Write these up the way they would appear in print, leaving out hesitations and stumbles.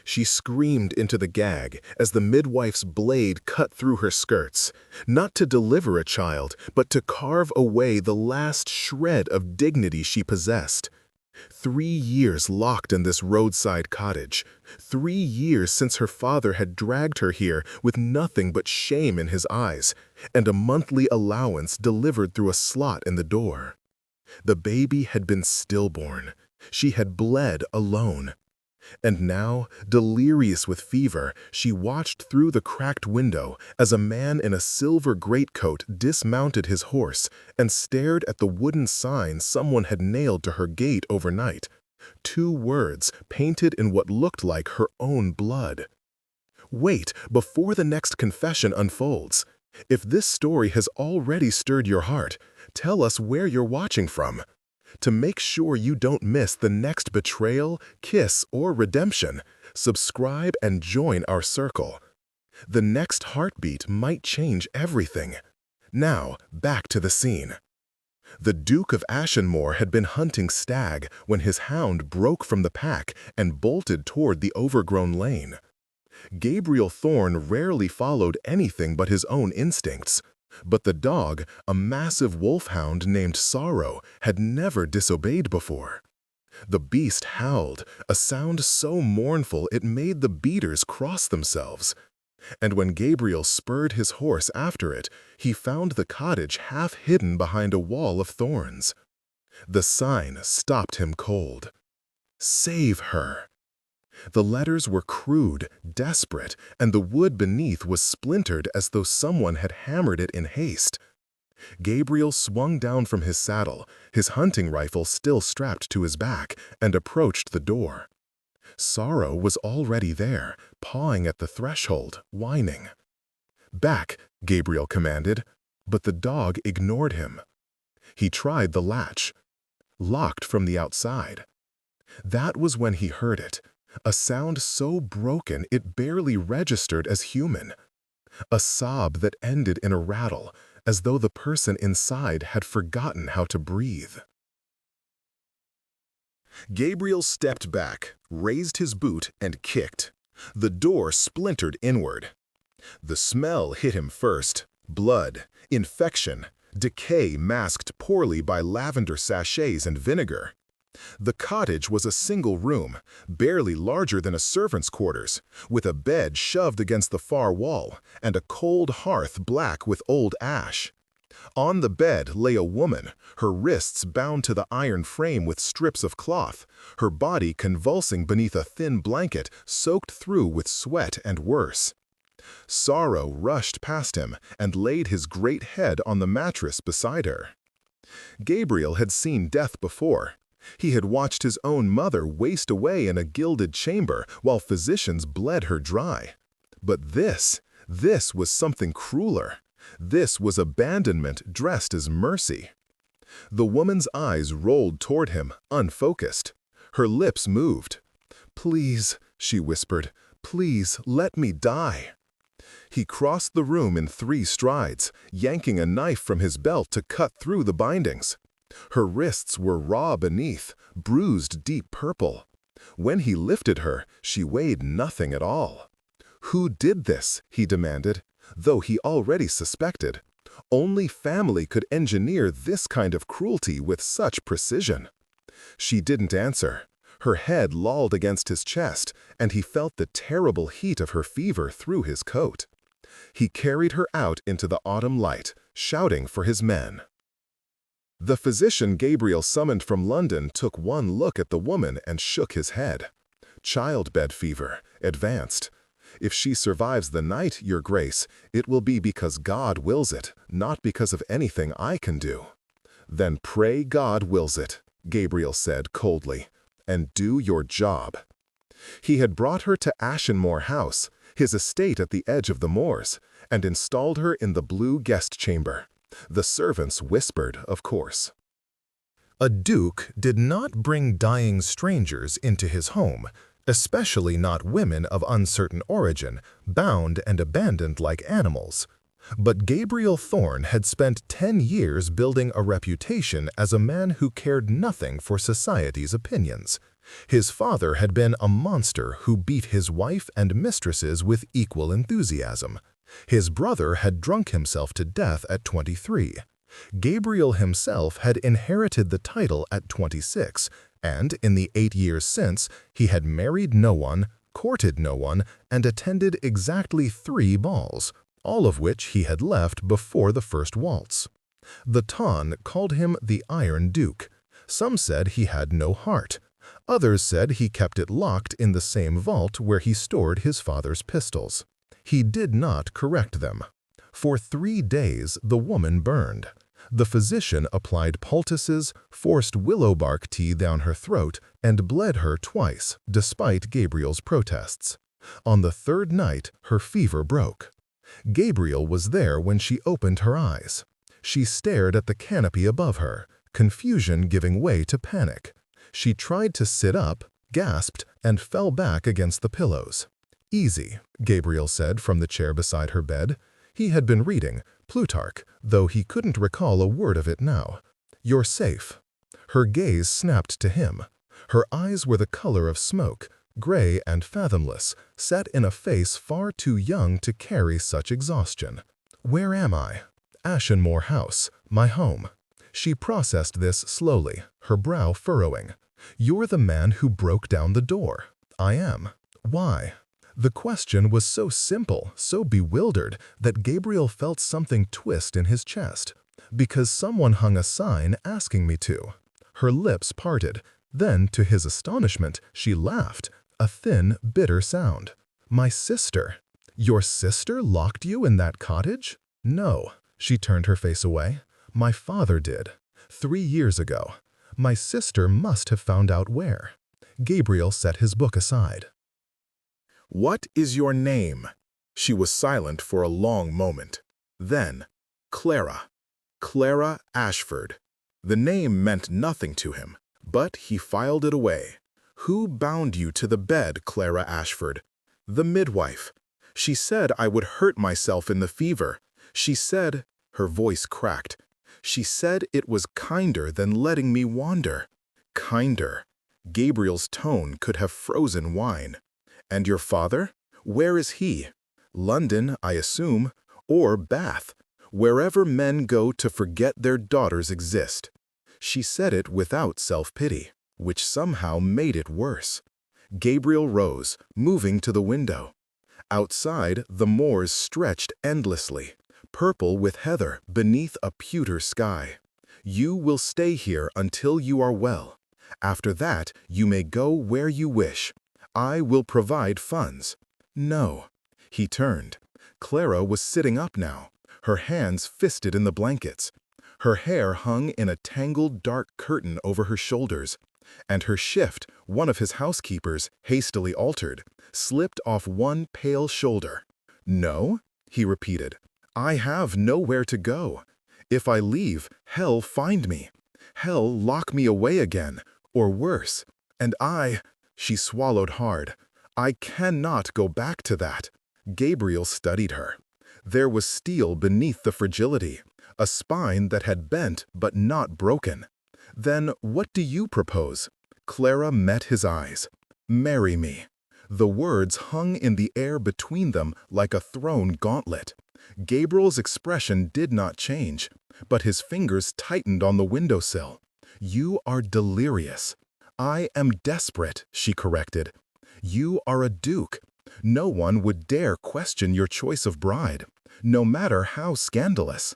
She screamed into the gag as the midwife's blade cut through her skirts, not to deliver a child, but to carve away the last shred of dignity she possessed. 3 years locked in this roadside cottage. 3 years since her father had dragged her here with nothing but shame in his eyes, and a monthly allowance delivered through a slot in the door. The baby had been stillborn. She had bled alone. And now, delirious with fever, she watched through the cracked window as a man in a silver greatcoat dismounted his horse and stared at the wooden sign someone had nailed to her gate overnight. 2 words painted in what looked like her own blood. Wait before the next confession unfolds. If this story has already stirred your heart, tell us where you're watching from. To make sure you don't miss the next betrayal, kiss, or redemption, subscribe and join our circle. The next heartbeat might change everything. Now, back to the scene. The Duke of Ashenmore had been hunting stag when his hound broke from the pack and bolted toward the overgrown lane. Gabriel Thorne rarely followed anything but his own instincts. But the dog, a massive wolfhound named Sorrow, had never disobeyed before. The beast howled, a sound so mournful it made the beaters cross themselves. And when Gabriel spurred his horse after it, he found the cottage half hidden behind a wall of thorns. The sign stopped him cold. "Save her." The letters were crude, desperate, and the wood beneath was splintered as though someone had hammered it in haste. Gabriel swung down from his saddle, his hunting rifle still strapped to his back, and approached the door. Sorrow was already there, pawing at the threshold, whining. "Back," Gabriel commanded, but the dog ignored him. He tried the latch. Locked from the outside. That was when he heard it. A sound so broken it barely registered as human. A sob that ended in a rattle, as though the person inside had forgotten how to breathe. Gabriel stepped back, raised his boot, and kicked. The door splintered inward. The smell hit him first. Blood, infection, decay masked poorly by lavender sachets and vinegar. The cottage was a single room, barely larger than a servant's quarters, with a bed shoved against the far wall and a cold hearth black with old ash. On the bed lay a woman, her wrists bound to the iron frame with strips of cloth, her body convulsing beneath a thin blanket soaked through with sweat and worse. Sorrow rushed past him and laid his great head on the mattress beside her. Gabriel had seen death before. He had watched his own mother waste away in a gilded chamber while physicians bled her dry. But this was something crueler. This was abandonment dressed as mercy. The woman's eyes rolled toward him, unfocused. Her lips moved. "Please," she whispered, "please let me die." He crossed the room in 3 strides, yanking a knife from his belt to cut through the bindings. Her wrists were raw beneath, bruised deep purple. When he lifted her, she weighed nothing at all. Who did this, he demanded, though he already suspected. Only family could engineer this kind of cruelty with such precision. She didn't answer. Her head lolled against his chest, and he felt the terrible heat of her fever through his coat. He carried her out into the autumn light, shouting for his men. The physician Gabriel summoned from London took one look at the woman and shook his head. "Childbed fever, advanced. If she survives the night, Your Grace, it will be because God wills it, not because of anything I can do." "Then pray God wills it," Gabriel said coldly, "and do your job." He had brought her to Ashenmore House, his estate at the edge of the moors, and installed her in the blue guest chamber. The servants whispered, of course. A duke did not bring dying strangers into his home, especially not women of uncertain origin, bound and abandoned like animals. But Gabriel Thorne had spent 10 years building a reputation as a man who cared nothing for society's opinions. His father had been a monster who beat his wife and mistresses with equal enthusiasm. His brother had drunk himself to death at 23. Gabriel himself had inherited the title at 26, and in the 8 years since, he had married no one, courted no one, and attended exactly 3 balls, all of which he had left before the first waltz. The ton called him the Iron Duke. Some said he had no heart. Others said he kept it locked in the same vault where he stored his father's pistols. He did not correct them. For 3 days the woman burned. The physician applied poultices, forced willow bark tea down her throat, and bled her twice, despite Gabriel's protests. On the 3rd night, her fever broke. Gabriel was there when she opened her eyes. She stared at the canopy above her, confusion giving way to panic. She tried to sit up, gasped, and fell back against the pillows. "Easy," Gabriel said from the chair beside her bed. He had been reading Plutarch, though he couldn't recall a word of it now. "You're safe." Her gaze snapped to him. Her eyes were the color of smoke, gray and fathomless, set in a face far too young to carry such exhaustion. "Where am I?" "Ashenmore House, my home." She processed this slowly, her brow furrowing. "You're the man who broke down the door." "I am." "Why?" The question was so simple, so bewildered, that Gabriel felt something twist in his chest. "Because someone hung a sign asking me to." Her lips parted. Then, to his astonishment, she laughed, a thin, bitter sound. "My sister." "Your sister locked you in that cottage?" "No." She turned her face away. "My father did. 3 years ago. My sister must have found out where." Gabriel set his book aside. "What is your name?" She was silent for a long moment. Then, "Clara. Clara Ashford." The name meant nothing to him, but he filed it away. "Who bound you to the bed, Clara Ashford?" "The midwife. She said I would hurt myself in the fever. She said," her voice cracked, "she said it was kinder than letting me wander." Kinder. Gabriel's tone could have frozen wine. "And your father? Where is he?" "London, I assume, or Bath, wherever men go to forget their daughters exist." She said it without self-pity, which somehow made it worse. Gabriel rose, moving to the window. Outside, the moors stretched endlessly, purple with heather beneath a pewter sky. "You will stay here until you are well. After that, you may go where you wish. I will provide funds." "No." He turned. Clara was sitting up now, her hands fisted in the blankets. Her hair hung in a tangled dark curtain over her shoulders, and her shift, one of his housekeepers, hastily altered, slipped off one pale shoulder. "No?" he repeated. "I have nowhere to go. If I leave, hell find me. Hell lock me away again, or worse. And she swallowed hard. "I cannot go back to that." Gabriel studied her. There was steel beneath the fragility, a spine that had bent but not broken. "Then what do you propose?" Clara met his eyes. "Marry me." The words hung in the air between them like a thrown gauntlet. Gabriel's expression did not change, but his fingers tightened on the windowsill. "You are delirious." "I am desperate," she corrected. "You are a duke. No one would dare question your choice of bride, no matter how scandalous.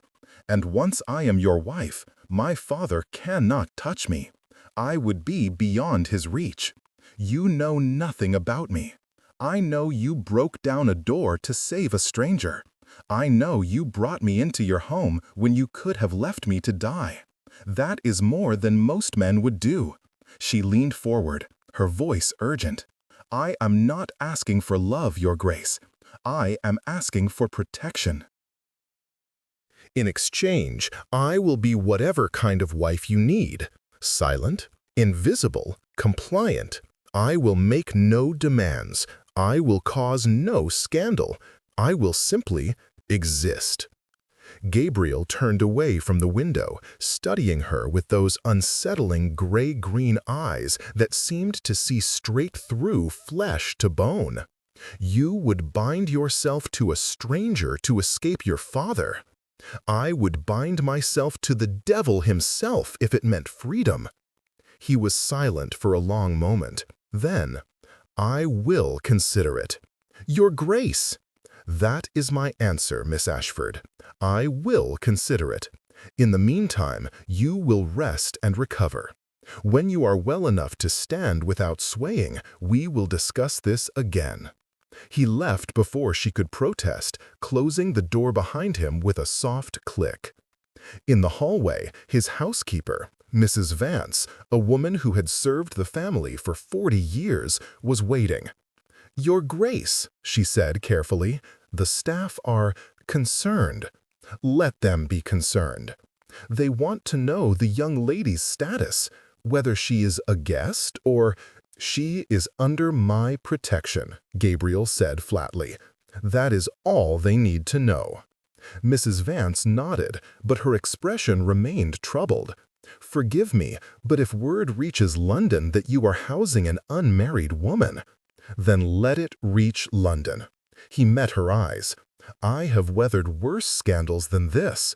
And once I am your wife, my father cannot touch me. I would be beyond his reach. You know nothing about me. I know you broke down a door to save a stranger. I know you brought me into your home when you could have left me to die. That is more than most men would do." She leaned forward, her voice urgent. "I am not asking for love, Your Grace. I am asking for protection. In exchange, I will be whatever kind of wife you need. Silent, invisible, compliant. I will make no demands. I will cause no scandal. I will simply exist." Gabriel turned away from the window, studying her with those unsettling gray-green eyes that seemed to see straight through flesh to bone. You would bind yourself to a stranger to escape your father. I would bind myself to the devil himself if it meant freedom. He was silent for a long moment. Then, I will consider it. Your Grace. That is my answer, Miss Ashford. I will consider it. In the meantime, you will rest and recover. When you are well enough to stand without swaying, we will discuss this again. He left before she could protest, closing the door behind him with a soft click. In the hallway, his housekeeper, Mrs. Vance, a woman who had served the family for 40 years, was waiting. "Your Grace," she said carefully, "the staff are concerned. Let them be concerned. They want to know the young lady's status, whether she is a guest or—" "She is under my protection," Gabriel said flatly. "That is all they need to know." Mrs. Vance nodded, but her expression remained troubled. "Forgive me, but if word reaches London that you are housing an unmarried woman—" "Then let it reach London." He met her eyes. "I have weathered worse scandals than this.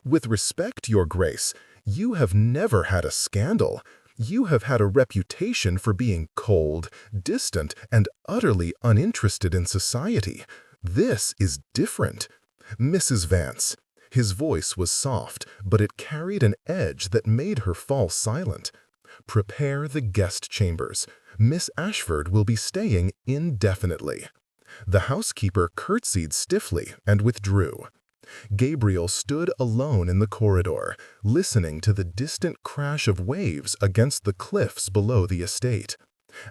With respect, Your Grace, you have never had a scandal. You have had a reputation for being cold, distant, and utterly uninterested in society. This is different. Mrs. Vance." His voice was soft, but it carried an edge that made her fall silent. "Prepare the guest chambers. Miss Ashford will be staying indefinitely." The housekeeper curtsied stiffly and withdrew. Gabriel stood alone in the corridor, listening to the distant crash of waves against the cliffs below the estate.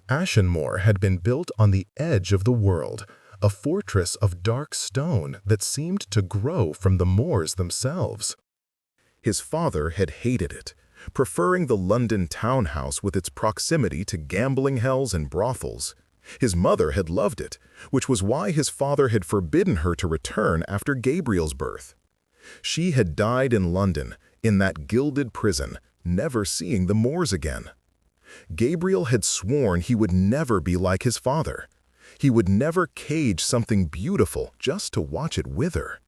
Ashenmore had been built on the edge of the world, a fortress of dark stone that seemed to grow from the moors themselves. His father had hated it, preferring the London townhouse with its proximity to gambling hells and brothels. His mother had loved it, which was why his father had forbidden her to return after Gabriel's birth. She had died in London, in that gilded prison, never seeing the moors again. Gabriel had sworn he would never be like his father. He would never cage something beautiful just to watch it wither.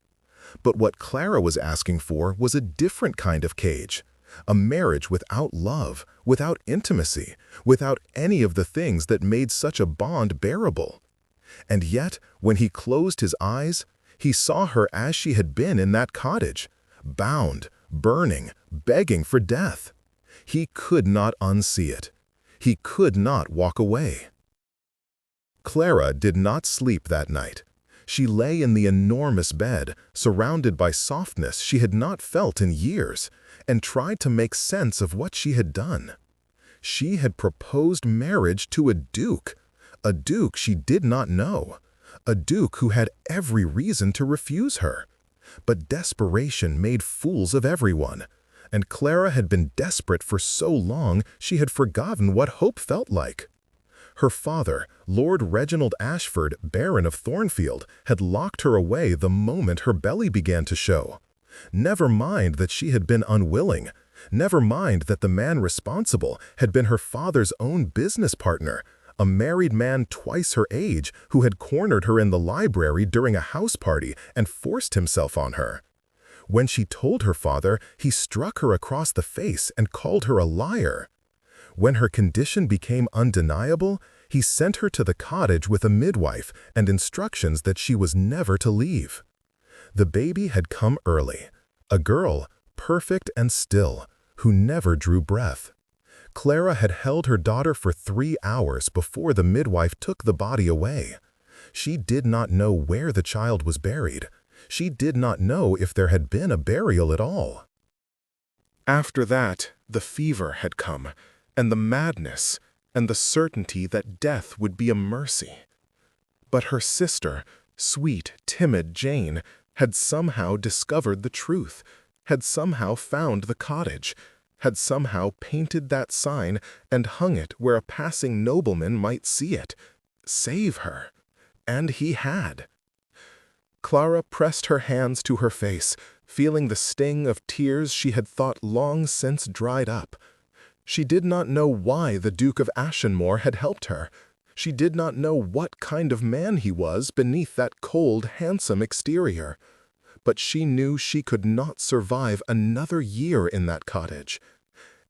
But what Clara was asking for was a different kind of cage. A marriage without love, without intimacy, without any of the things that made such a bond bearable. And yet, when he closed his eyes, he saw her as she had been in that cottage, bound, burning, begging for death. He could not unsee it. He could not walk away. Clara did not sleep that night. She lay in the enormous bed, surrounded by softness she had not felt in years, and tried to make sense of what she had done. She had proposed marriage to a duke she did not know, a duke who had every reason to refuse her. But desperation made fools of everyone, and Clara had been desperate for so long she had forgotten what hope felt like. Her father, Lord Reginald Ashford, Baron of Thornfield, had locked her away the moment her belly began to show. Never mind that she had been unwilling. Never mind that the man responsible had been her father's own business partner, a married man twice her age who had cornered her in the library during a house party and forced himself on her. When she told her father, he struck her across the face and called her a liar. When her condition became undeniable, he sent her to the cottage with a midwife and instructions that she was never to leave. The baby had come early, a girl, perfect and still, who never drew breath. Clara had held her daughter for 3 hours before the midwife took the body away. She did not know where the child was buried. She did not know if there had been a burial at all. After that, the fever had come, and the madness, and the certainty that death would be a mercy. But her sister, sweet, timid Jane, had somehow discovered the truth, had somehow found the cottage, had somehow painted that sign and hung it where a passing nobleman might see it. Save her. And he had. Clara pressed her hands to her face, feeling the sting of tears she had thought long since dried up. She did not know why the Duke of Ashenmore had helped her. She did not know what kind of man he was beneath that cold, handsome exterior. But she knew she could not survive another year in that cottage.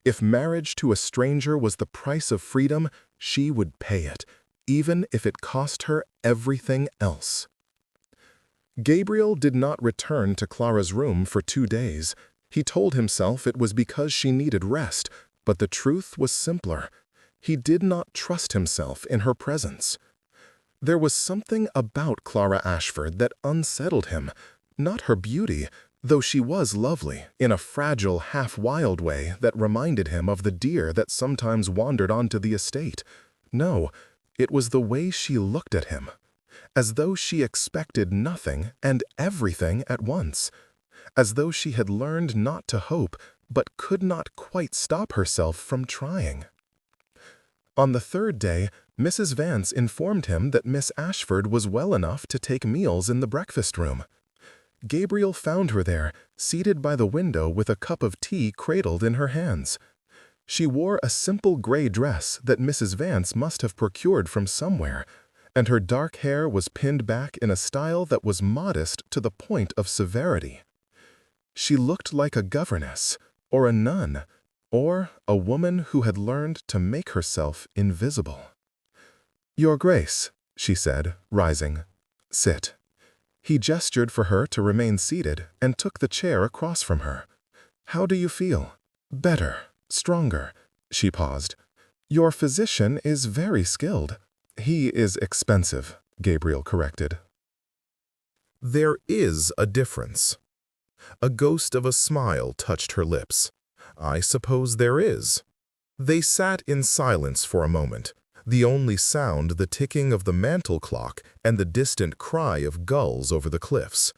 If marriage to a stranger was the price of freedom, she would pay it, even if it cost her everything else. Gabriel did not return to Clara's room for 2 days. He told himself it was because she needed rest, but the truth was simpler. He did not trust himself in her presence. There was something about Clara Ashford that unsettled him, not her beauty, though she was lovely, in a fragile, half-wild way that reminded him of the deer that sometimes wandered onto the estate. No, it was the way she looked at him, as though she expected nothing and everything at once, as though she had learned not to hope, but could not quite stop herself from trying. On the 3rd day, Mrs. Vance informed him that Miss Ashford was well enough to take meals in the breakfast room. Gabriel found her there, seated by the window with a cup of tea cradled in her hands. She wore a simple gray dress that Mrs. Vance must have procured from somewhere, and her dark hair was pinned back in a style that was modest to the point of severity. She looked like a governess, or a nun, or a woman who had learned to make herself invisible. "Your Grace," she said, rising. "Sit." He gestured for her to remain seated and took the chair across from her. "How do you feel?" "Better, stronger." She paused. "Your physician is very skilled." "He is expensive," Gabriel corrected. "There is a difference." A ghost of a smile touched her lips. "I suppose there is." They sat in silence for a moment, the only sound the ticking of the mantel clock and the distant cry of gulls over the cliffs.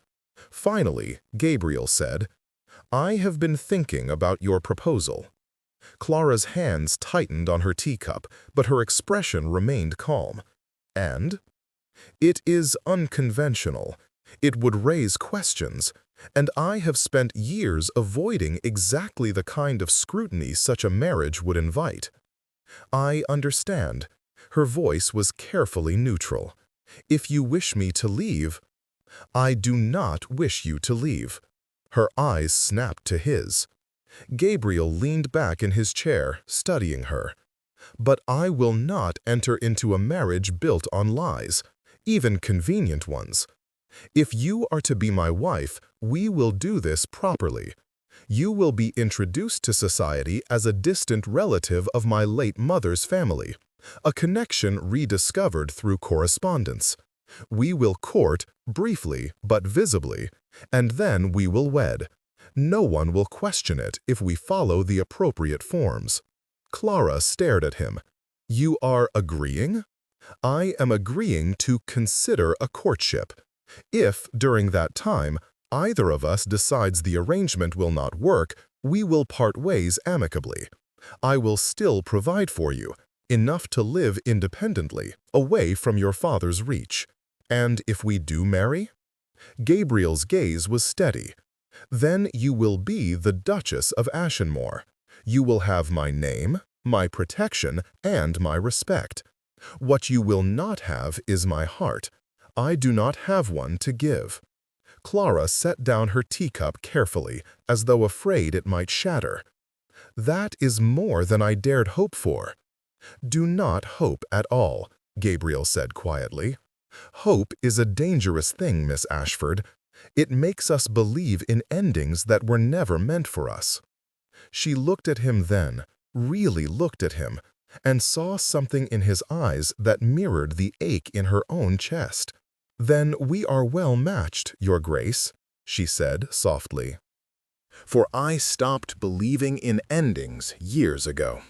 Finally, Gabriel said, "I have been thinking about your proposal." Clara's hands tightened on her teacup, but her expression remained calm. "And?" "It is unconventional. It would raise questions, and I have spent years avoiding exactly the kind of scrutiny such a marriage would invite." "I understand." Her voice was carefully neutral. "If you wish me to leave—" "I do not wish you to leave." Her eyes snapped to his. Gabriel leaned back in his chair, studying her. "But I will not enter into a marriage built on lies, even convenient ones. If you are to be my wife, we will do this properly. You will be introduced to society as a distant relative of my late mother's family, a connection rediscovered through correspondence. We will court, briefly but visibly, and then we will wed. No one will question it if we follow the appropriate forms." Clara stared at him. "You are agreeing?" "I am agreeing to consider a courtship. If, during that time, either of us decides the arrangement will not work, we will part ways amicably. I will still provide for you, enough to live independently, away from your father's reach. And if we do marry?" Gabriel's gaze was steady. "Then you will be the Duchess of Ashenmore. You will have my name, my protection, and my respect. What you will not have is my heart. I do not have one to give." Clara set down her teacup carefully, as though afraid it might shatter. "That is more than I dared hope for." "Do not hope at all," Gabriel said quietly. "Hope is a dangerous thing, Miss Ashford. It makes us believe in endings that were never meant for us." She looked at him then, really looked at him, and saw something in his eyes that mirrored the ache in her own chest. "Then we are well matched, Your Grace," she said softly. "For I stopped believing in endings years ago."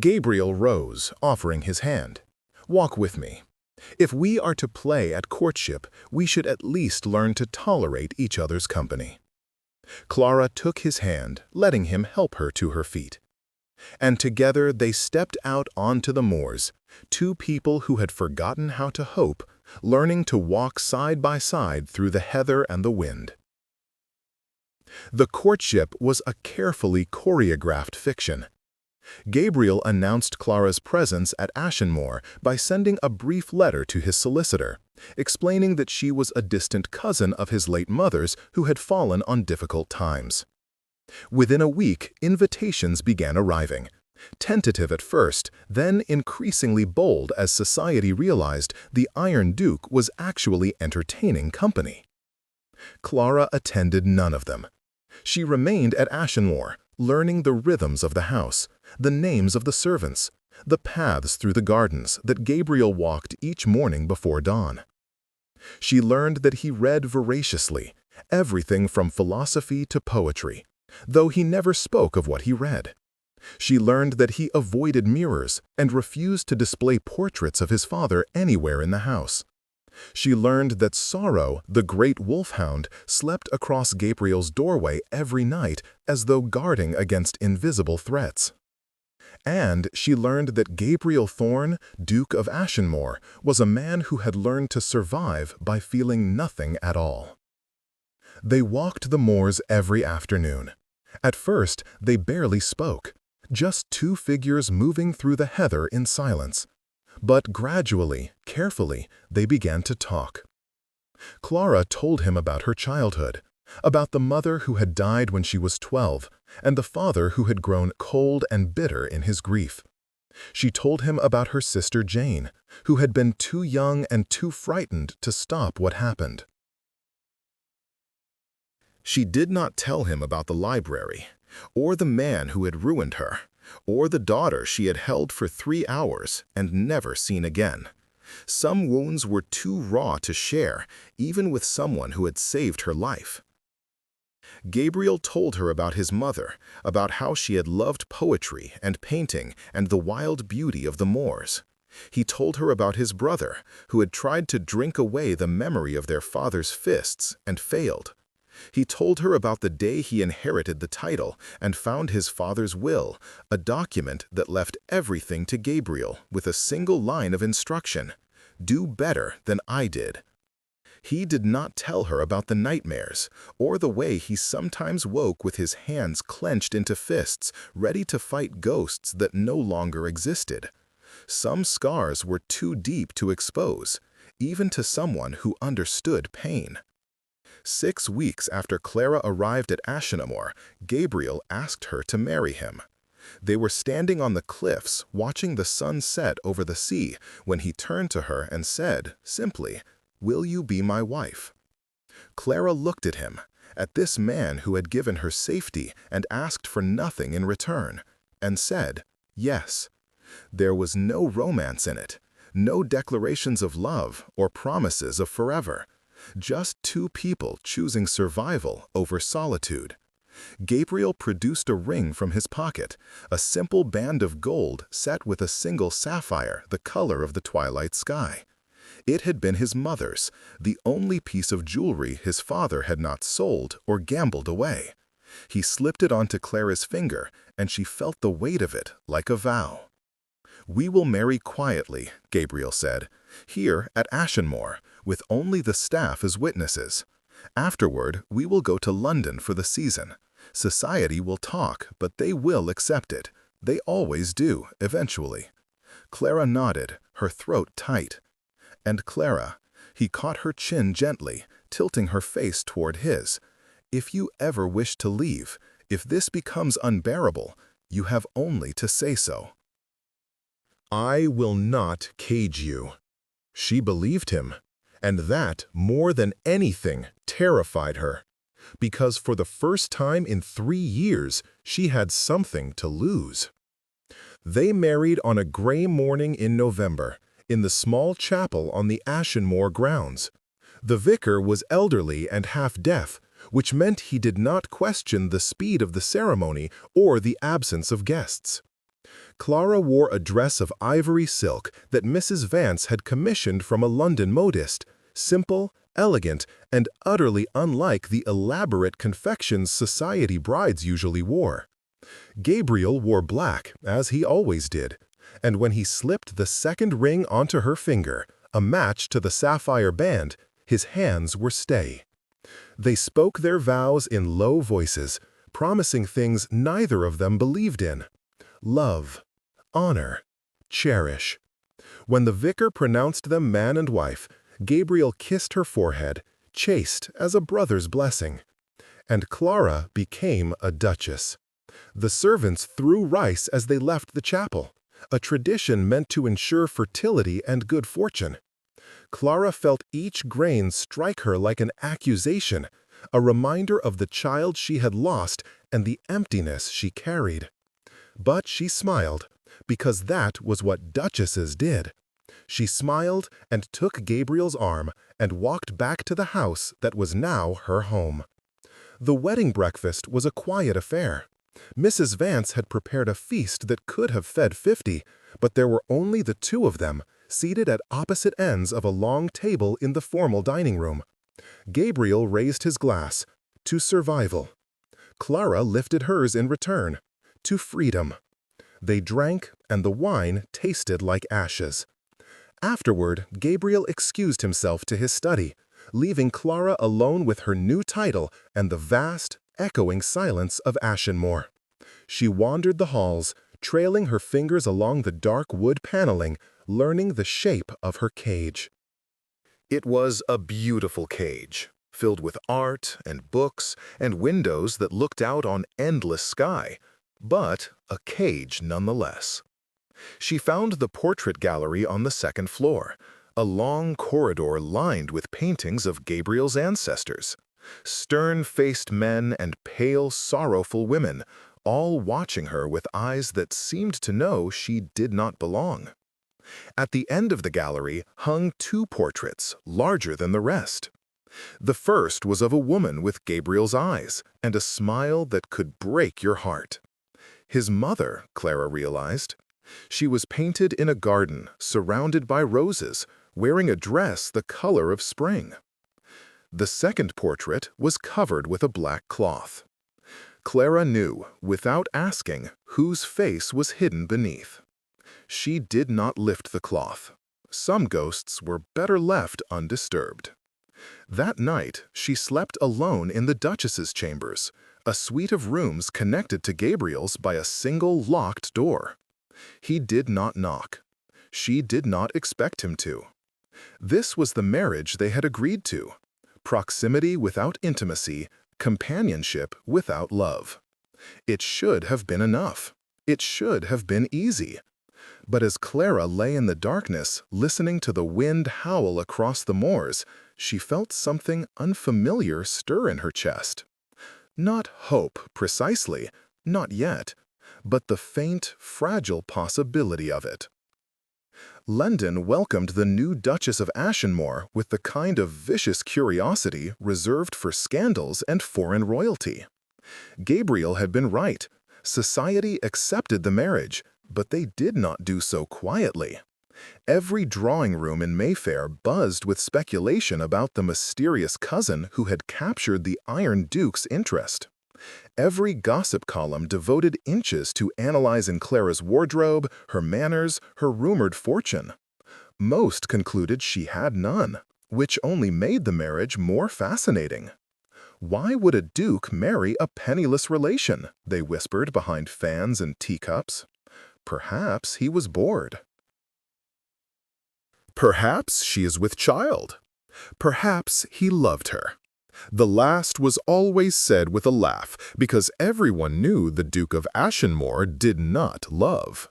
Gabriel rose, offering his hand. "Walk with me. If we are to play at courtship, we should at least learn to tolerate each other's company." Clara took his hand, letting him help her to her feet. And together they stepped out onto the moors, two people who had forgotten how to hope, learning to walk side by side through the heather and the wind. The courtship was a carefully choreographed fiction. Gabriel announced Clara's presence at Ashenmore by sending a brief letter to his solicitor, explaining that she was a distant cousin of his late mother's who had fallen on difficult times. Within a week, invitations began arriving. Tentative at first, then increasingly bold as society realized the Iron Duke was actually entertaining company. Clara attended none of them. She remained at Ashenmore, learning the rhythms of the house, the names of the servants, the paths through the gardens that Gabriel walked each morning before dawn. She learned that he read voraciously, everything from philosophy to poetry, though he never spoke of what he read. She learned that he avoided mirrors and refused to display portraits of his father anywhere in the house. She learned that Sorrow, the great wolfhound, slept across Gabriel's doorway every night as though guarding against invisible threats. And she learned that Gabriel Thorne, Duke of Ashenmore, was a man who had learned to survive by feeling nothing at all. They walked the moors every afternoon. At first, they barely spoke, just two figures moving through the heather in silence. But gradually, carefully, they began to talk. Clara told him about her childhood, about the mother who had died when she was 12, and the father who had grown cold and bitter in his grief. She told him about her sister Jane, who had been too young and too frightened to stop what happened. She did not tell him about the library, or the man who had ruined her, or the daughter she had held for 3 hours and never seen again. Some wounds were too raw to share, even with someone who had saved her life. Gabriel told her about his mother, about how she had loved poetry and painting and the wild beauty of the moors. He told her about his brother, who had tried to drink away the memory of their father's fists and failed. He told her about the day he inherited the title and found his father's will, a document that left everything to Gabriel with a single line of instruction: "Do better than I did." He did not tell her about the nightmares, or the way he sometimes woke with his hands clenched into fists, ready to fight ghosts that no longer existed. Some scars were too deep to expose, even to someone who understood pain. 6 weeks after Clara arrived at Ashenmore, Gabriel asked her to marry him. They were standing on the cliffs, watching the sun set over the sea, when he turned to her and said, simply, "Will you be my wife?" Clara looked at him, at this man who had given her safety and asked for nothing in return, and said, "Yes." There was no romance in it, no declarations of love or promises of forever. Just two people choosing survival over solitude. Gabriel produced a ring from his pocket, a simple band of gold set with a single sapphire the color of the twilight sky. It had been his mother's, the only piece of jewelry his father had not sold or gambled away. He slipped it onto Clara's finger, and she felt the weight of it like a vow. "We will marry quietly," Gabriel said, "here at Ashenmore, with only the staff as witnesses. Afterward, we will go to London for the season. Society will talk, but they will accept it. They always do, eventually." Clara nodded, her throat tight. "And Clara," he caught her chin gently, tilting her face toward his, "if you ever wish to leave, if this becomes unbearable, you have only to say so." "I will not cage you." She believed him, and that, more than anything, terrified her, because for the first time in 3 years, she had something to lose. They married on a gray morning in November, in the small chapel on the Ashenmore grounds. The vicar was elderly and half-deaf, which meant he did not question the speed of the ceremony or the absence of guests. Clara wore a dress of ivory silk that Mrs. Vance had commissioned from a London modiste, simple, elegant, and utterly unlike the elaborate confections society brides usually wore. Gabriel wore black, as he always did, and when he slipped the second ring onto her finger, a match to the sapphire band, his hands were stay. They spoke their vows in low voices, promising things neither of them believed in. Love, honor, cherish. When the vicar pronounced them man and wife, Gabriel kissed her forehead, chaste as a brother's blessing. And Clara became a duchess. The servants threw rice as they left the chapel, a tradition meant to ensure fertility and good fortune. Clara felt each grain strike her like an accusation, a reminder of the child she had lost and the emptiness she carried. But she smiled, because that was what duchesses did. She smiled and took Gabriel's arm and walked back to the house that was now her home. The wedding breakfast was a quiet affair. Mrs. Vance had prepared a feast that could have fed 50, but there were only the two of them, seated at opposite ends of a long table in the formal dining room. Gabriel raised his glass, to survival. Clara lifted hers in return, to freedom. They drank, and the wine tasted like ashes. Afterward, Gabriel excused himself to his study, leaving Clara alone with her new title and the vast, echoing silence of Ashenmore. She wandered the halls, trailing her fingers along the dark wood paneling, learning the shape of her cage. It was a beautiful cage, filled with art and books and windows that looked out on endless sky, but a cage nonetheless. She found the portrait gallery on the second floor, a long corridor lined with paintings of Gabriel's ancestors. Stern-faced men and pale, sorrowful women, all watching her with eyes that seemed to know she did not belong. At the end of the gallery hung two portraits, larger than the rest. The first was of a woman with Gabriel's eyes and a smile that could break your heart. His mother, Clara realized. She was painted in a garden, surrounded by roses, wearing a dress the color of spring. The second portrait was covered with a black cloth. Clara knew, without asking, whose face was hidden beneath. She did not lift the cloth. Some ghosts were better left undisturbed. That night, she slept alone in the Duchess's chambers, a suite of rooms connected to Gabriel's by a single locked door. He did not knock. She did not expect him to. This was the marriage they had agreed to. Proximity without intimacy, companionship without love. It should have been enough. It should have been easy. But as Clara lay in the darkness, listening to the wind howl across the moors, she felt something unfamiliar stir in her chest. Not hope, precisely, not yet, but the faint, fragile possibility of it. London welcomed the new Duchess of Ashenmore with the kind of vicious curiosity reserved for scandals and foreign royalty. Gabriel had been right. Society accepted the marriage, but they did not do so quietly. Every drawing room in Mayfair buzzed with speculation about the mysterious cousin who had captured the Iron Duke's interest. Every gossip column devoted inches to analyzing Clara's wardrobe, her manners, her rumored fortune. Most concluded she had none, which only made the marriage more fascinating. Why would a duke marry a penniless relation? They whispered behind fans and teacups. Perhaps he was bored. Perhaps she is with child. Perhaps he loved her. The last was always said with a laugh, because everyone knew the Duke of Ashenmore did not love.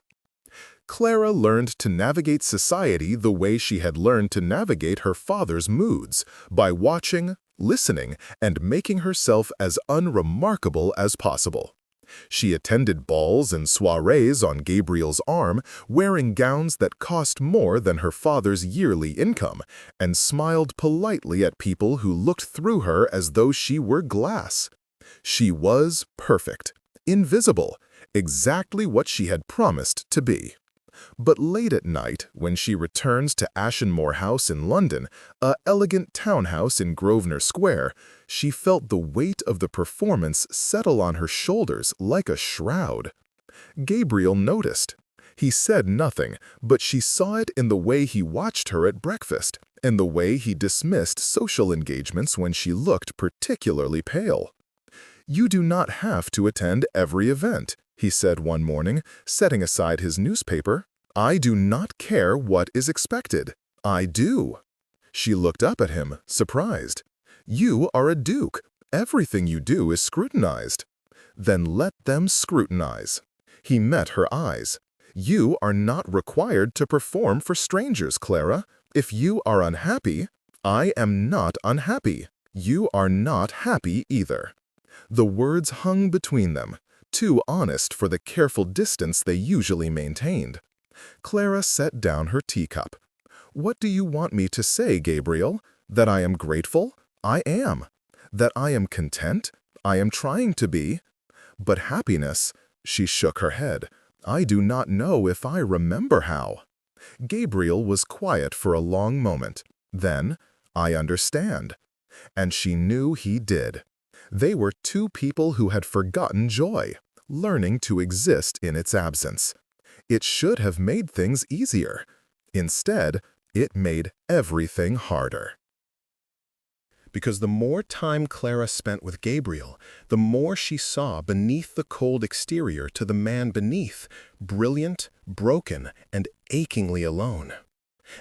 Clara learned to navigate society the way she had learned to navigate her father's moods, by watching, listening, and making herself as unremarkable as possible. She attended balls and soirees on Gabriel's arm, wearing gowns that cost more than her father's yearly income, and smiled politely at people who looked through her as though she were glass. She was perfect, invisible, exactly what she had promised to be. But late at night, when she returns to Ashenmore House in London, a elegant townhouse in Grosvenor Square, she felt the weight of the performance settle on her shoulders like a shroud. Gabriel noticed. He said nothing, but she saw it in the way he watched her at breakfast, and the way he dismissed social engagements when she looked particularly pale. "You do not have to attend every event," he said one morning, setting aside his newspaper. "I do not care what is expected. I do." She looked up at him, surprised. "You are a duke. Everything you do is scrutinized." "Then let them scrutinize." He met her eyes. "You are not required to perform for strangers, Clara. If you are unhappy, I am not unhappy. You are not happy either." The words hung between them, too honest for the careful distance they usually maintained. Clara set down her teacup. "What do you want me to say, Gabriel? That I am grateful? I am. That I am content? I am trying to be. But happiness?" She shook her head. "I do not know if I remember how." Gabriel was quiet for a long moment. Then, "I understand." And she knew he did. They were two people who had forgotten joy, learning to exist in its absence. It should have made things easier. Instead, it made everything harder. Because the more time Clara spent with Gabriel, the more she saw beneath the cold exterior to the man beneath, brilliant, broken, and achingly alone.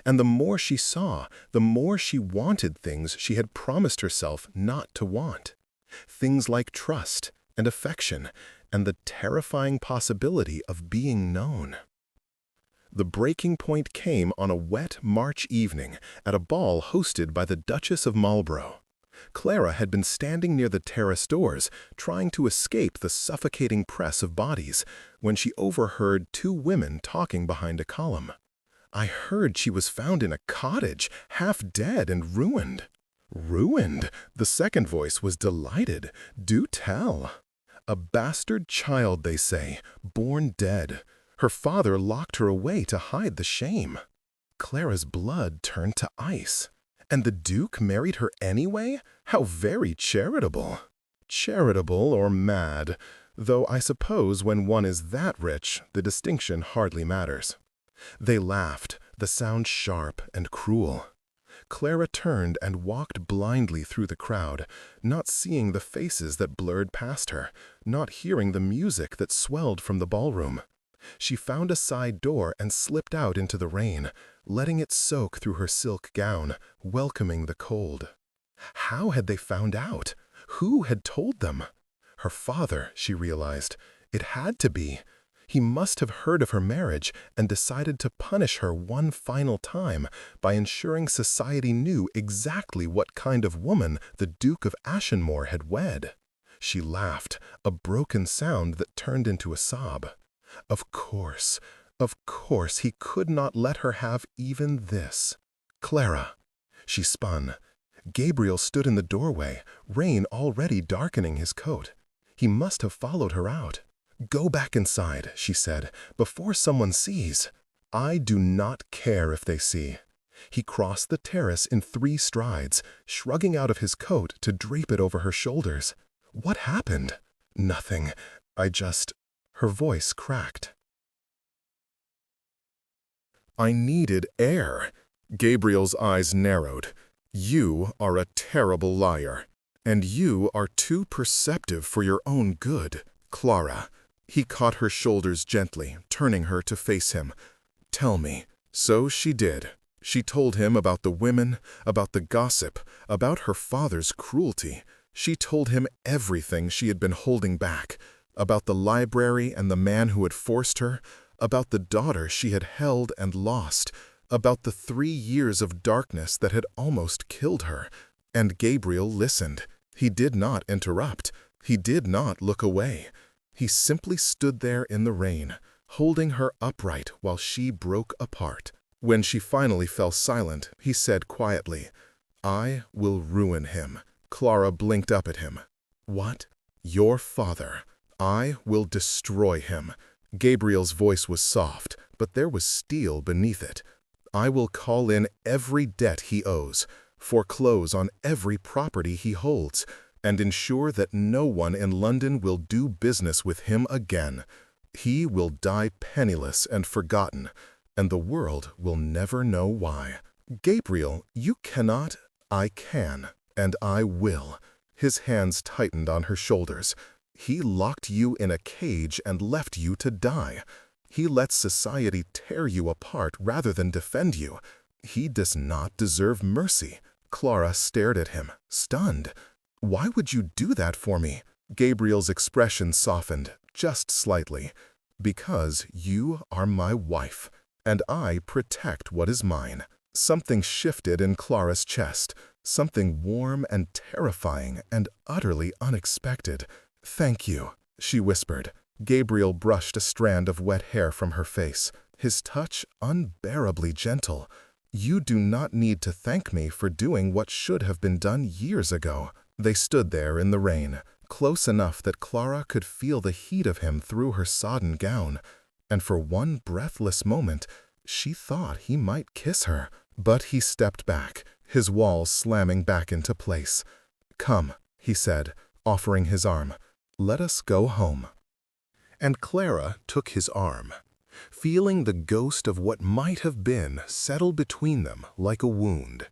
And the more she saw, the more she wanted things she had promised herself not to want. Things like trust and affection and the terrifying possibility of being known. The breaking point came on a wet March evening at a ball hosted by the Duchess of Marlborough. Clara had been standing near the terrace doors, trying to escape the suffocating press of bodies, when she overheard two women talking behind a column. "I heard she was found in a cottage, half dead and ruined." "Ruined?" The second voice was delighted. "Do tell." "A bastard child, they say, born dead. Her father locked her away to hide the shame." Clara's blood turned to ice. "And the Duke married her anyway? How very charitable." "Charitable or mad, though I suppose when one is that rich, the distinction hardly matters." They laughed, the sound sharp and cruel. Clara turned and walked blindly through the crowd, not seeing the faces that blurred past her, not hearing the music that swelled from the ballroom. She found a side door and slipped out into the rain, letting it soak through her silk gown, welcoming the cold. How had they found out? Who had told them? Her father, she realized. It had to be. He must have heard of her marriage and decided to punish her one final time by ensuring society knew exactly what kind of woman the Duke of Ashenmore had wed. She laughed, a broken sound that turned into a sob. Of course, he could not let her have even this. "Clara." She spun. Gabriel stood in the doorway, rain already darkening his coat. He must have followed her out. "Go back inside," she said, "before someone sees." "I do not care if they see." He crossed the terrace in 3 strides, shrugging out of his coat to drape it over her shoulders. "What happened?" "Nothing. Her voice cracked. "I needed air." Gabriel's eyes narrowed. "You are a terrible liar. And you are too perceptive for your own good, Clara." He caught her shoulders gently, turning her to face him. "Tell me." So she did. She told him about the women, about the gossip, about her father's cruelty. She told him everything she had been holding back, about the library and the man who had forced her, about the daughter she had held and lost, about the 3 years of darkness that had almost killed her. And Gabriel listened. He did not interrupt. He did not look away. He simply stood there in the rain, holding her upright while she broke apart. When she finally fell silent, he said quietly, "I will ruin him." Clara blinked up at him. "What?" "Your father. I will destroy him." Gabriel's voice was soft, but there was steel beneath it. "I will call in every debt he owes, foreclose on every property he holds, and ensure that no one in London will do business with him again. He will die penniless and forgotten, and the world will never know why." Gabriel, you cannot. I can, and I will. His hands tightened on her shoulders. He locked you in a cage and left you to die. He lets society tear you apart rather than defend you. He does not deserve mercy. Clara stared at him, stunned. Why would you do that for me? Gabriel's expression softened, just slightly. Because you are my wife, and I protect what is mine. Something shifted in Clara's chest, something warm and terrifying and utterly unexpected. "Thank you," she whispered. Gabriel brushed a strand of wet hair from her face, his touch unbearably gentle. "You do not need to thank me for doing what should have been done years ago." They stood there in the rain, close enough that Clara could feel the heat of him through her sodden gown, and for one breathless moment, she thought he might kiss her. But he stepped back, his walls slamming back into place. "Come," he said, offering his arm. "Let us go home." And Clara took his arm, feeling the ghost of what might have been settle between them like a wound.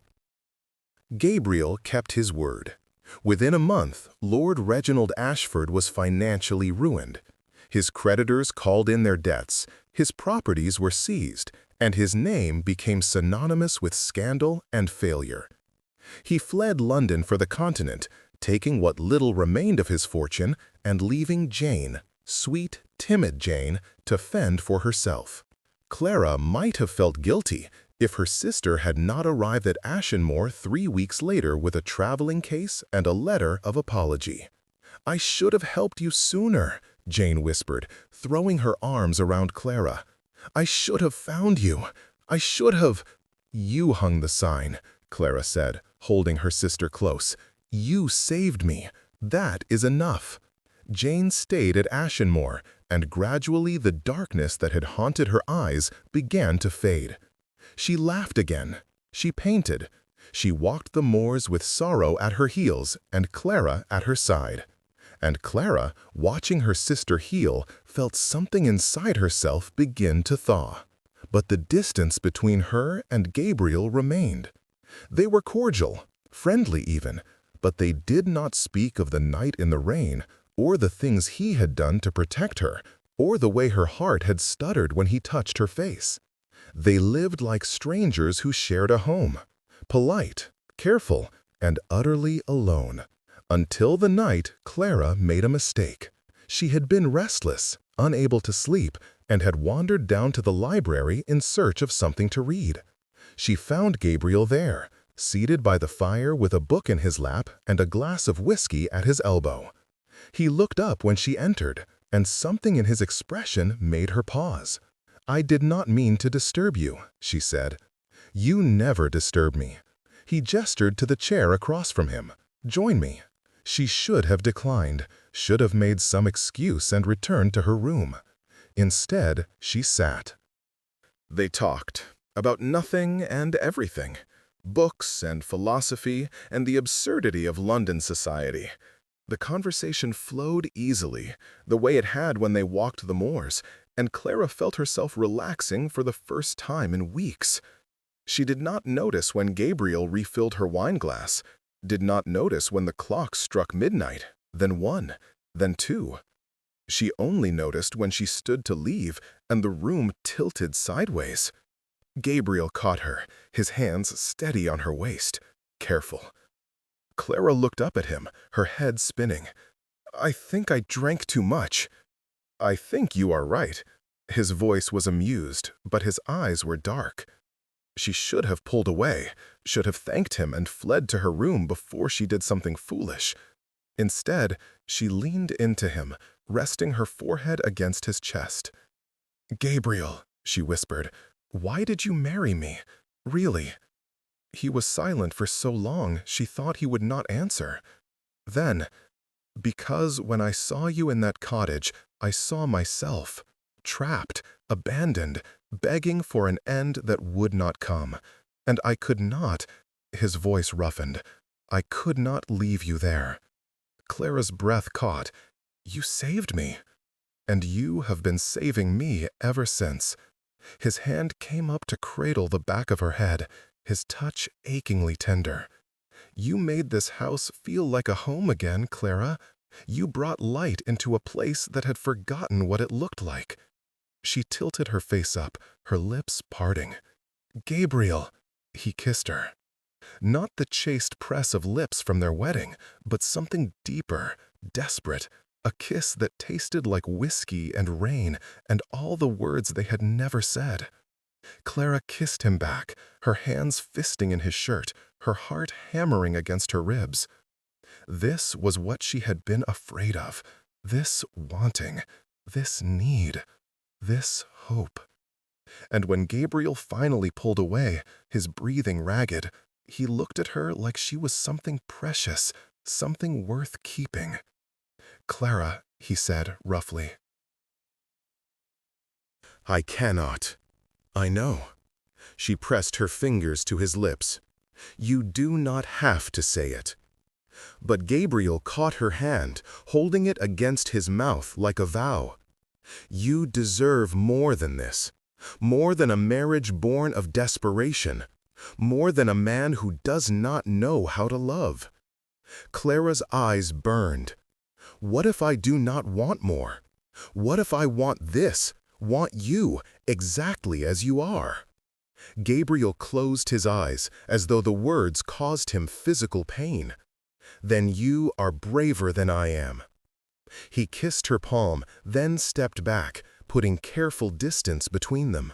Gabriel kept his word. Within a month, Lord Reginald Ashford was financially ruined. His creditors called in their debts, his properties were seized, and his name became synonymous with scandal and failure. He fled London for the continent, taking what little remained of his fortune and leaving Jane, sweet, timid Jane, to fend for herself. Clara might have felt guilty if her sister had not arrived at Ashenmore 3 weeks later with a traveling case and a letter of apology. "I should have helped you sooner," Jane whispered, throwing her arms around Clara. "I should have found you. I should have—" "You hung the sign," Clara said, holding her sister close. "You saved me. That is enough." Jane stayed at Ashenmore, and gradually the darkness that had haunted her eyes began to fade. She laughed again. She painted. She walked the moors with sorrow at her heels and Clara at her side. And Clara, watching her sister heal, felt something inside herself begin to thaw. But the distance between her and Gabriel remained. They were cordial, friendly even, but they did not speak of the night in the rain, or the things he had done to protect her, or the way her heart had stuttered when he touched her face. They lived like strangers who shared a home, polite, careful, and utterly alone. Until the night Clara made a mistake. She had been restless, unable to sleep, and had wandered down to the library in search of something to read. She found Gabriel there, seated by the fire with a book in his lap and a glass of whiskey at his elbow. He looked up when she entered, and something in his expression made her pause. "I did not mean to disturb you," she said. "You never disturb me." He gestured to the chair across from him. "Join me." She should have declined, should have made some excuse and returned to her room. Instead, she sat. They talked about nothing and everything, books and philosophy and the absurdity of London society. The conversation flowed easily, the way it had when they walked the moors, and Clara felt herself relaxing for the first time in weeks. She did not notice when Gabriel refilled her wineglass, did not notice when the clock struck midnight, then 1, then 2. She only noticed when she stood to leave and the room tilted sideways. Gabriel caught her, his hands steady on her waist. Careful. Clara looked up at him, her head spinning. "I think I drank too much." "I think you are right." His voice was amused, but his eyes were dark. She should have pulled away, should have thanked him and fled to her room before she did something foolish. Instead, she leaned into him, resting her forehead against his chest. "Gabriel," she whispered, "why did you marry me? Really?" He was silent for so long she thought he would not answer. Then, "Because when I saw you in that cottage, I saw myself, trapped, abandoned, begging for an end that would not come. And I could not," his voice roughened, "I could not leave you there." Clara's breath caught. "You saved me. And you have been saving me ever since." His hand came up to cradle the back of her head, his touch achingly tender. "You made this house feel like a home again, Clara. You brought light into a place that had forgotten what it looked like." She tilted her face up, her lips parting. "Gabriel!" He kissed her. Not the chaste press of lips from their wedding, but something deeper, desperate, a kiss that tasted like whiskey and rain and all the words they had never said. Clara kissed him back, her hands fisting in his shirt, her heart hammering against her ribs. This was what she had been afraid of, this wanting, this need, this hope. And when Gabriel finally pulled away, his breathing ragged, he looked at her like she was something precious, something worth keeping. "Clara," he said roughly. "I cannot." "I know." She pressed her fingers to his lips. "You do not have to say it." But Gabriel caught her hand, holding it against his mouth like a vow. "You deserve more than this. More than a marriage born of desperation. More than a man who does not know how to love." Clara's eyes burned. "What if I do not want more? What if I want this, want you, exactly as you are?" Gabriel closed his eyes as though the words caused him physical pain. "Then you are braver than I am." He kissed her palm, then stepped back, putting careful distance between them.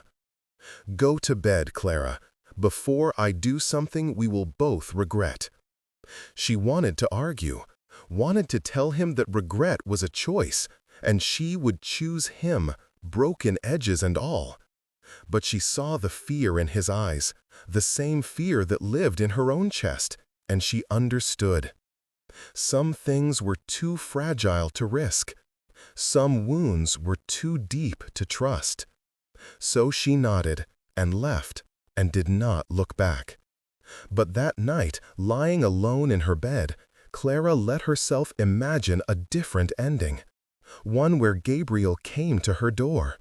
"Go to bed, Clara, before I do something we will both regret." She wanted to argue, wanted to tell him that regret was a choice, and she would choose him, broken edges and all. But she saw the fear in his eyes, the same fear that lived in her own chest, and she understood. Some things were too fragile to risk. Some wounds were too deep to trust. So she nodded and left and did not look back. But that night, lying alone in her bed, Clara let herself imagine a different ending. One where Gabriel came to her door,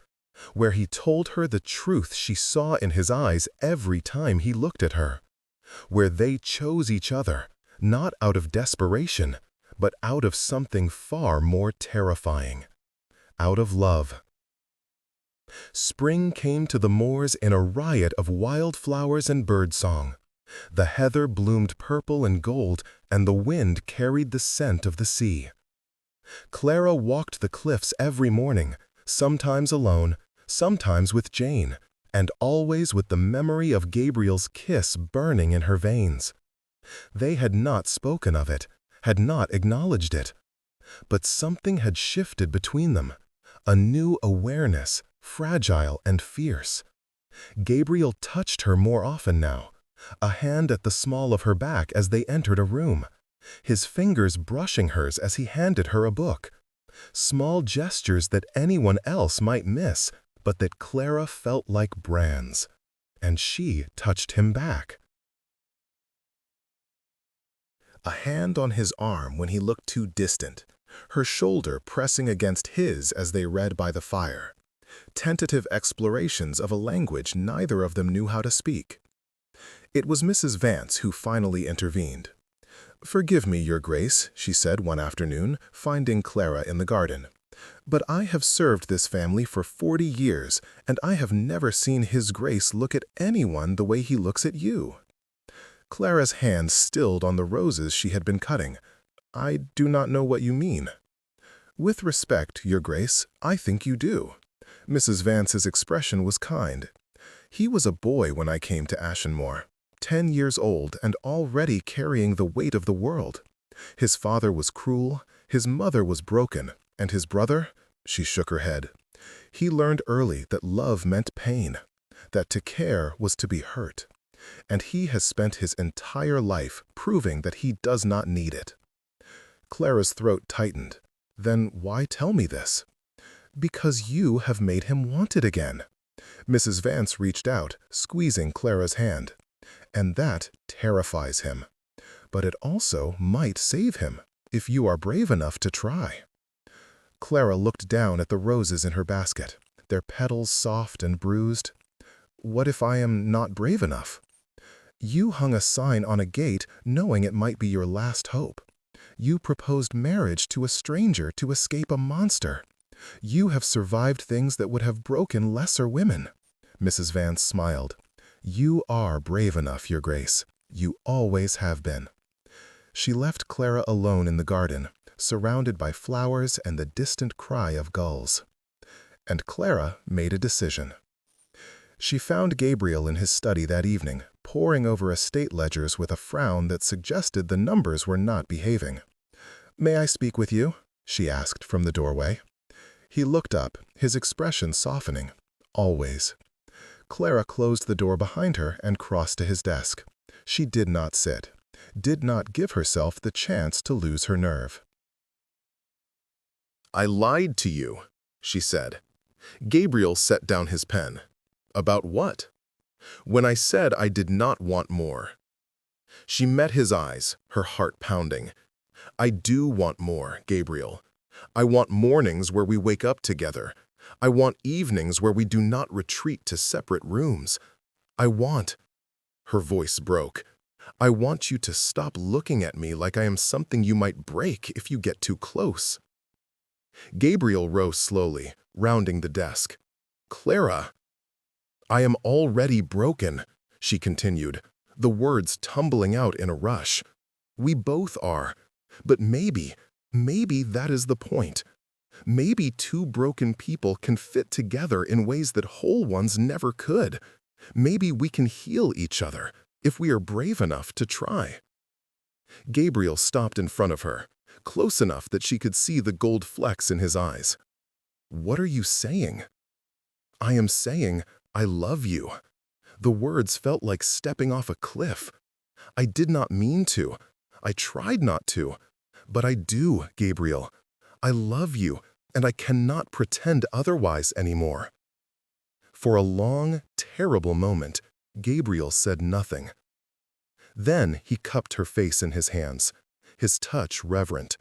where he told her the truth she saw in his eyes every time he looked at her, where they chose each other, not out of desperation, but out of something far more terrifying, out of love. Spring came to the moors in a riot of wildflowers and birdsong. The heather bloomed purple and gold, and the wind carried the scent of the sea. Clara walked the cliffs every morning, sometimes alone, sometimes with Jane, and always with the memory of Gabriel's kiss burning in her veins. They had not spoken of it, had not acknowledged it. But something had shifted between them, a new awareness, fragile and fierce. Gabriel touched her more often now, a hand at the small of her back as they entered a room, his fingers brushing hers as he handed her a book. Small gestures that anyone else might miss, but that Clara felt like brands. And she touched him back. A hand on his arm when he looked too distant, her shoulder pressing against his as they read by the fire. Tentative explorations of a language neither of them knew how to speak. It was Mrs. Vance who finally intervened. "Forgive me, Your Grace," she said one afternoon, finding Clara in the garden. "But I have served this family for 40 years, and I have never seen His Grace look at anyone the way he looks at you." Clara's hand stilled on the roses she had been cutting. "I do not know what you mean." "With respect, Your Grace, I think you do." Mrs. Vance's expression was kind. "He was a boy when I came to Ashenmore, 10 years old and already carrying the weight of the world. His father was cruel, his mother was broken, and his brother," she shook her head. "He learned early that love meant pain, that to care was to be hurt. And he has spent his entire life proving that he does not need it." Clara's throat tightened. "Then why tell me this?" "Because you have made him want it again." Mrs. Vance reached out, squeezing Clara's hand. "And that terrifies him. But it also might save him, if you are brave enough to try." Clara looked down at the roses in her basket, their petals soft and bruised. "What if I am not brave enough?" You hung a sign on a gate knowing it might be your last hope. You proposed marriage to a stranger to escape a monster. You have survived things that would have broken lesser women." Mrs. Vance smiled. "You are brave enough, Your Grace. You always have been." She left Clara alone in the garden, surrounded by flowers and the distant cry of gulls. And Clara made a decision. She found Gabriel in his study that evening, poring over estate ledgers with a frown that suggested the numbers were not behaving. "May I speak with you?" she asked from the doorway. He looked up, his expression softening. "Always." Clara closed the door behind her and crossed to his desk. She did not sit, did not give herself the chance to lose her nerve. "I lied to you," she said. Gabriel set down his pen. "About what?" "When I said I did not want more." She met his eyes, her heart pounding. "I do want more, Gabriel. I want mornings where we wake up together. I want evenings where we do not retreat to separate rooms. I want—" Her voice broke. "I want you to stop looking at me like I am something you might break if you get too close." Gabriel rose slowly, rounding the desk. "Clara." "I am already broken," she continued, the words tumbling out in a rush. "We both are. But maybe that is the point. Maybe two broken people can fit together in ways that whole ones never could. Maybe we can heal each other if we are brave enough to try." Gabriel stopped in front of her, close enough that she could see the gold flecks in his eyes. "What are you saying?" "I am saying, I love you." The words felt like stepping off a cliff. "I did not mean to. I tried not to. But I do, Gabriel. I love you, and I cannot pretend otherwise anymore." For a long, terrible moment, Gabriel said nothing. Then he cupped her face in his hands, his touch reverent.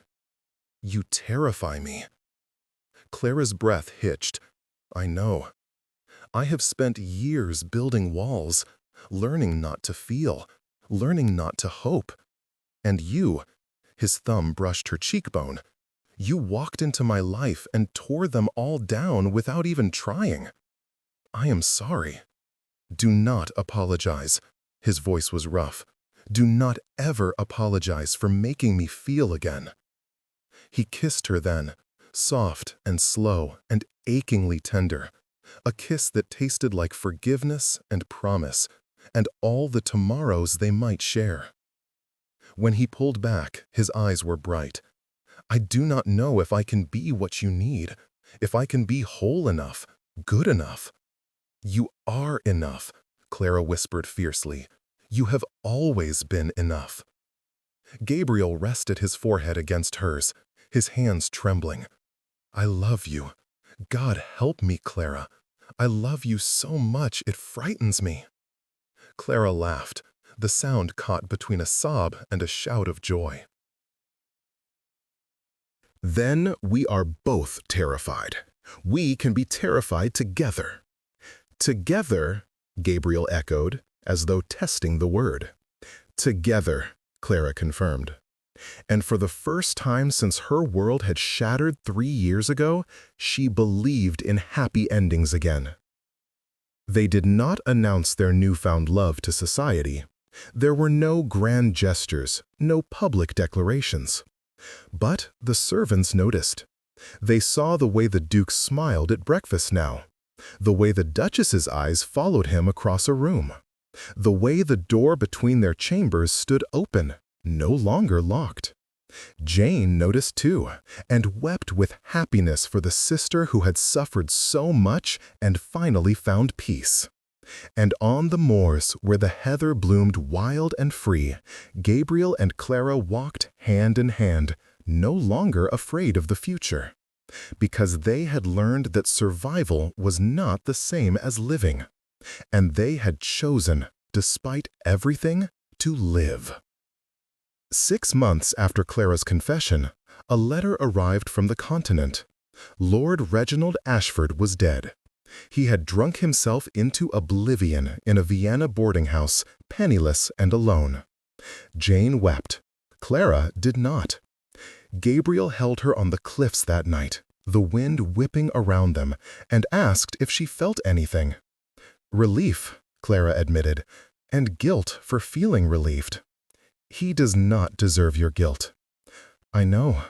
"You terrify me." Clara's breath hitched. "I know. I have spent years building walls, learning not to feel, learning not to hope. And you," his thumb brushed her cheekbone, "you walked into my life and tore them all down without even trying. I am sorry." "Do not apologize." His voice was rough. "Do not ever apologize for making me feel again." He kissed her then, soft and slow and achingly tender, a kiss that tasted like forgiveness and promise, and all the tomorrows they might share. When he pulled back, his eyes were bright. "I do not know if I can be what you need, if I can be whole enough, good enough." "You are enough," Clara whispered fiercely. "You have always been enough." Gabriel rested his forehead against hers, his hands trembling. "I love you. God help me, Clara. I love you so much it frightens me." Clara laughed, the sound caught between a sob and a shout of joy. "Then we are both terrified. We can be terrified together." "Together," Gabriel echoed, as though testing the word. "Together," Clara confirmed. And for the first time since her world had shattered 3 years ago, she believed in happy endings again. They did not announce their newfound love to society. There were no grand gestures, no public declarations. But the servants noticed. They saw the way the Duke smiled at breakfast now, the way the Duchess's eyes followed him across a room, the way the door between their chambers stood open, no longer locked. Jane noticed too, and wept with happiness for the sister who had suffered so much and finally found peace. And on the moors where the heather bloomed wild and free, Gabriel and Clara walked hand in hand, no longer afraid of the future, because they had learned that survival was not the same as living, and they had chosen, despite everything, to live. 6 months after Clara's confession, a letter arrived from the continent. Lord Reginald Ashford was dead. He had drunk himself into oblivion in a Vienna boarding house, penniless and alone. Jane wept. Clara did not. Gabriel held her on the cliffs that night, the wind whipping around them, and asked if she felt anything. Relief, Clara admitted, and guilt for feeling relieved. He does not deserve your guilt. I know.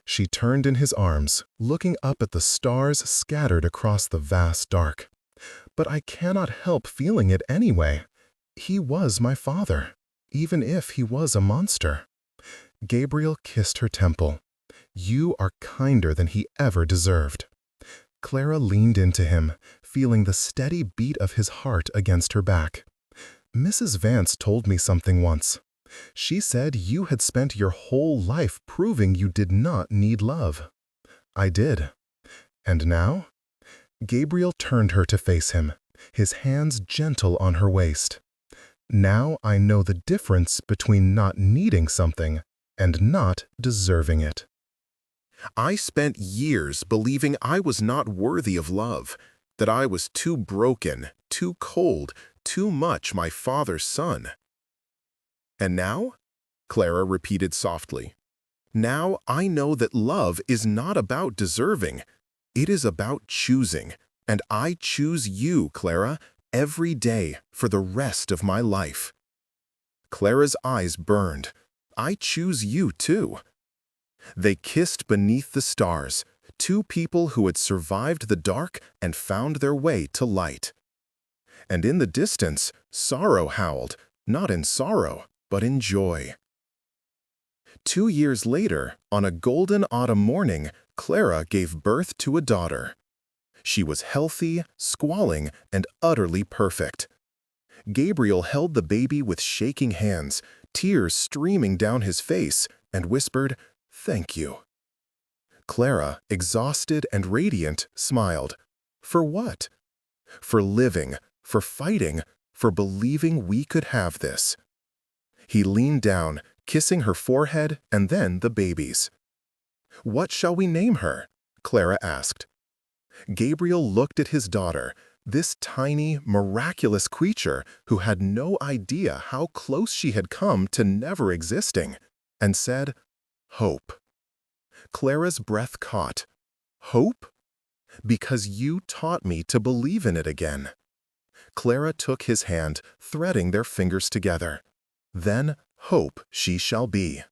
She turned in his arms, looking up at the stars scattered across the vast dark. But I cannot help feeling it anyway. He was my father, even if he was a monster. Gabriel kissed her temple. You are kinder than he ever deserved. Clara leaned into him, feeling the steady beat of his heart against her back. Mrs. Vance told me something once. She said you had spent your whole life proving you did not need love. I did. And now? Gabriel turned her to face him, his hands gentle on her waist. Now I know the difference between not needing something and not deserving it. I spent years believing I was not worthy of love, that I was too broken, too cold, too much my father's son. And now? Clara repeated softly. Now I know that love is not about deserving. It is about choosing, and I choose you, Clara, every day for the rest of my life. Clara's eyes burned. I choose you too. They kissed beneath the stars, two people who had survived the dark and found their way to light. And in the distance, sorrow howled, not in sorrow, but in joy. 2 years later, on a golden autumn morning, Clara gave birth to a daughter. She was healthy, squalling, and utterly perfect. Gabriel held the baby with shaking hands, tears streaming down his face, and whispered, "Thank you." Clara, exhausted and radiant, smiled. For what? For living, for fighting, for believing we could have this. He leaned down, kissing her forehead and then the baby's. "What shall we name her?" Clara asked. Gabriel looked at his daughter, this tiny, miraculous creature who had no idea how close she had come to never existing, and said, "Hope." Clara's breath caught. Hope? Because you taught me to believe in it again. Clara took his hand, threading their fingers together. Then hope she shall be.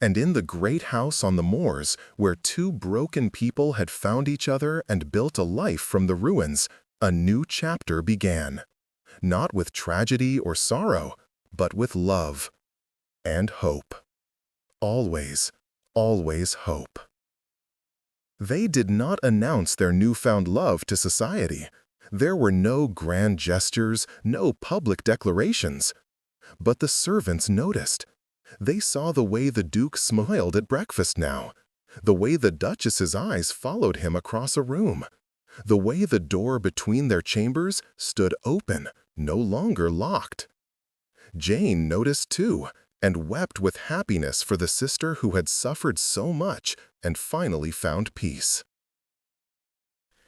And in the great house on the moors, where two broken people had found each other and built a life from the ruins, a new chapter began. Not with tragedy or sorrow, but with love and hope. Always, always hope. They did not announce their newfound love to society. There were no grand gestures, no public declarations. But the servants noticed. They saw the way the Duke smiled at breakfast now, the way the Duchess's eyes followed him across a room, the way the door between their chambers stood open, no longer locked. Jane noticed too, and wept with happiness for the sister who had suffered so much and finally found peace.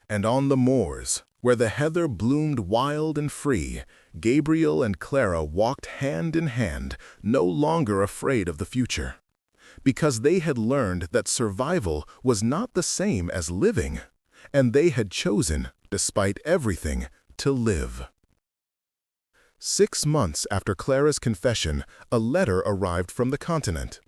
And on the moors, where the heather bloomed wild and free, Gabriel and Clara walked hand in hand, no longer afraid of the future. Because they had learned that survival was not the same as living, and they had chosen, despite everything, to live. 6 months after Clara's confession, a letter arrived from the continent.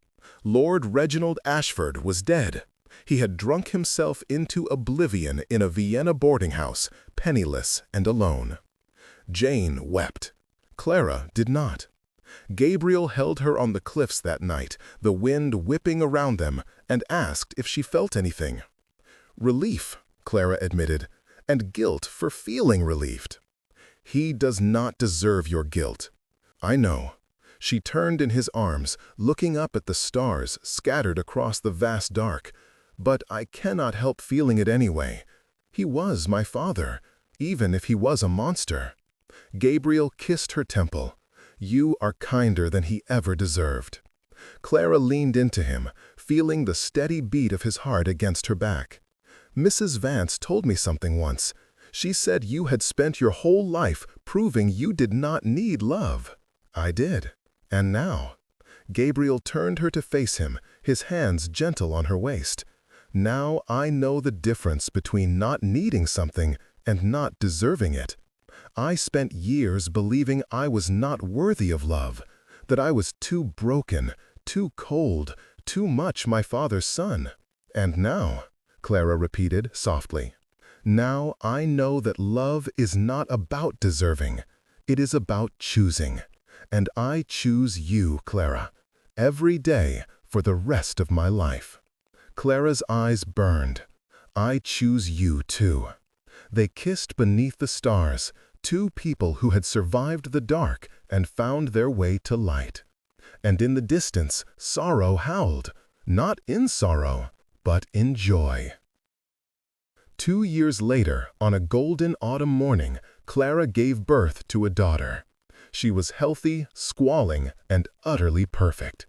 Lord Reginald Ashford was dead. He had drunk himself into oblivion in a Vienna boarding house, penniless and alone. Jane wept. Clara did not. Gabriel held her on the cliffs that night, the wind whipping around them, and asked if she felt anything. Relief, Clara admitted, and guilt for feeling relieved. He does not deserve your guilt. I know. She turned in his arms, looking up at the stars scattered across the vast dark. But I cannot help feeling it anyway. He was my father, even if he was a monster. Gabriel kissed her temple. You are kinder than he ever deserved. Clara leaned into him, feeling the steady beat of his heart against her back. Mrs. Vance told me something once. She said you had spent your whole life proving you did not need love. I did. And now? Gabriel turned her to face him, his hands gentle on her waist. Now I know the difference between not needing something and not deserving it. I spent years believing I was not worthy of love, that I was too broken, too cold, too much my father's son. And now, Clara repeated softly, now I know that love is not about deserving. It is about choosing. And I choose you, Clara, every day for the rest of my life. Clara's eyes burned. I choose you too. They kissed beneath the stars, two people who had survived the dark and found their way to light. And in the distance, sorrow howled, not in sorrow, but in joy. 2 years later, on a golden autumn morning, Clara gave birth to a daughter. She was healthy, squalling, and utterly perfect.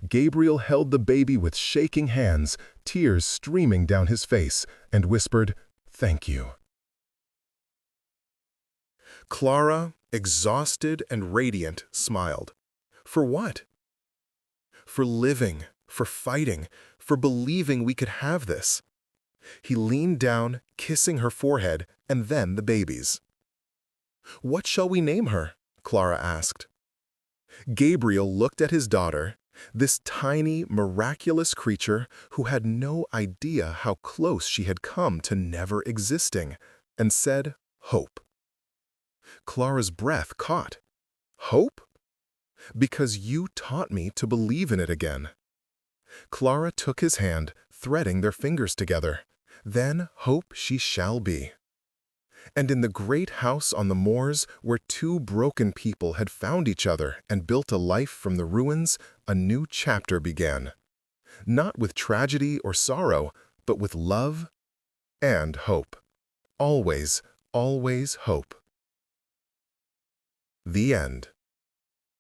Gabriel held the baby with shaking hands, tears streaming down his face, and whispered, "Thank you." Clara, exhausted and radiant, smiled. For what? For living, for fighting, for believing we could have this. He leaned down, kissing her forehead, and then the baby's. "What shall we name her?" Clara asked. Gabriel looked at his daughter, this tiny, miraculous creature who had no idea how close she had come to never existing, and said, "Hope." Clara's breath caught. "Hope?" "Because you taught me to believe in it again." Clara took his hand, threading their fingers together. Then hope she shall be. And in the great house on the moors, where two broken people had found each other and built a life from the ruins, a new chapter began. Not with tragedy or sorrow, but with love and hope. Always, always hope. The end.